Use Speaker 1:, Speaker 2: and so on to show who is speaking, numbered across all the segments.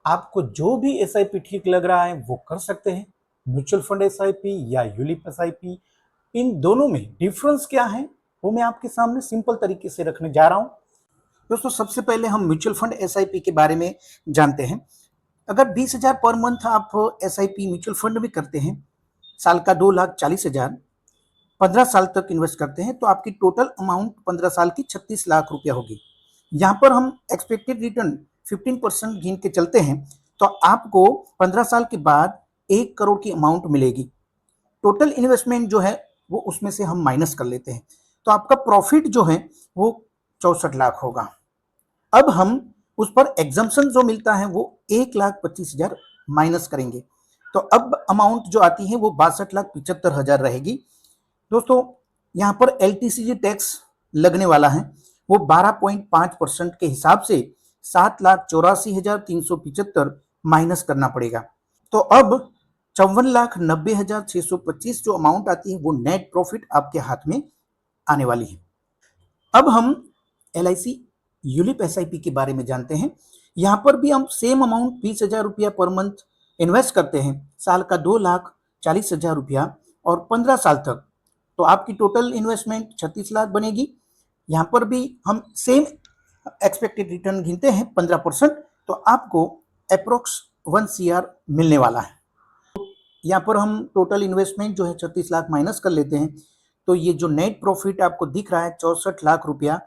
Speaker 1: आपको जो भी एसआईपी ठीक लग रहा है वो कर सकते हैं। म्यूचुअल फंड एसआईपी या यूलिप एसआईपी, इन दोनों में डिफरेंस क्या है वो मैं आपके सामने सिंपल तरीके से रखने जा रहा हूं। दोस्तों, सबसे पहले हम म्यूचुअल फंड एसआईपी के बारे में जानते हैं। अगर 20,000 पर मंथ आप एसआईपी म्यूचुअल फंड में करते हैं, साल का 2,40,000, 15 साल तक इन्वेस्ट करते हैं, तो आपकी टोटल अमाउंट 15 साल की 36 लाख रुपया होगी। यहाँ पर हम एक्सपेक्टेड रिटर्न 15% गिन के चलते हैं, तो आपको 15 साल के बाद 1 करोड़ की अमाउंट मिलेगी। टोटल इन्वेस्टमेंट जो है वो उसमें से हम माइनस कर लेते हैं, तो आपका प्रॉफिट जो है वो 64 लाख होगा। अब हम उस पर एग्जम्पशन जो मिलता है वो 1,25,000 माइनस करेंगे, तो अब अमाउंट जो आती है वो 62,75,000 रहेगी। दोस्तों, यहाँ पर एलटीसीजी टैक्स लगने वाला है, वो 12.5% के हिसाब से 7,84,375 माइनस करना पड़ेगा। तो अब 54,90,625 जो अमाउंट आती है वो नेट प्रॉफिट आपके हाथ में आने वाली है। अब हम LIC यूलिप SIP के बारे में जानते हैं। यहाँ पर भी हम सेम अमाउंट 20,000 रुपया पर मंथ इन्वेस्ट करते हैं, साल का 2,40,000 रुपया और 15 साल तक, तो आपकी टोटल इन्वेस्टमेंट 36 लाख बनेगी। यहाँ पर भी हम सेम एक्सपेक्टेड रिटर्न गिनते हैं 15%, तो आपको अप्रोक्स 1 CR मिलने वाला है। यहाँ पर हम टोटल इन्वेस्टमेंट जो है 36 लाख माइनस कर लेते हैं, तो ये जो नेट प्रॉफिट आपको दिख रहा है 64 लाख रुपया,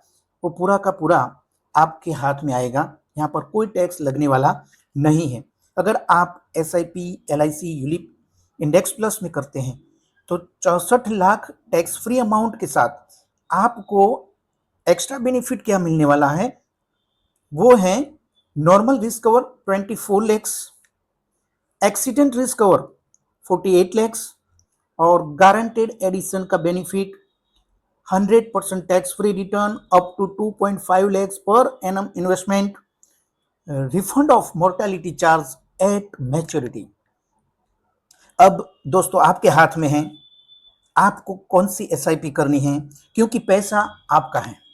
Speaker 1: वो पूरा का पूरा आपके हाथ में आएगा। यहाँ पर कोई टैक्स लगने वाला नहीं है। अगर आप SIP LIC ULIP index plus में करते हैं तो 64 लाख टैक्स फ्री अमाउंट के साथ आपको एक्स्ट्रा बेनिफिट क्या मिलने वाला है, वो है normal risk cover 24 lakhs, accident risk cover 48 lakhs और गारंटेड एडिशन का benefit 100% tax free return up to 2.5 lakhs per annum investment, refund of mortality charge at maturity. अब दोस्तों, आपके हाथ में है आपको कौन सी SIP करनी है, क्योंकि पैसा आपका है।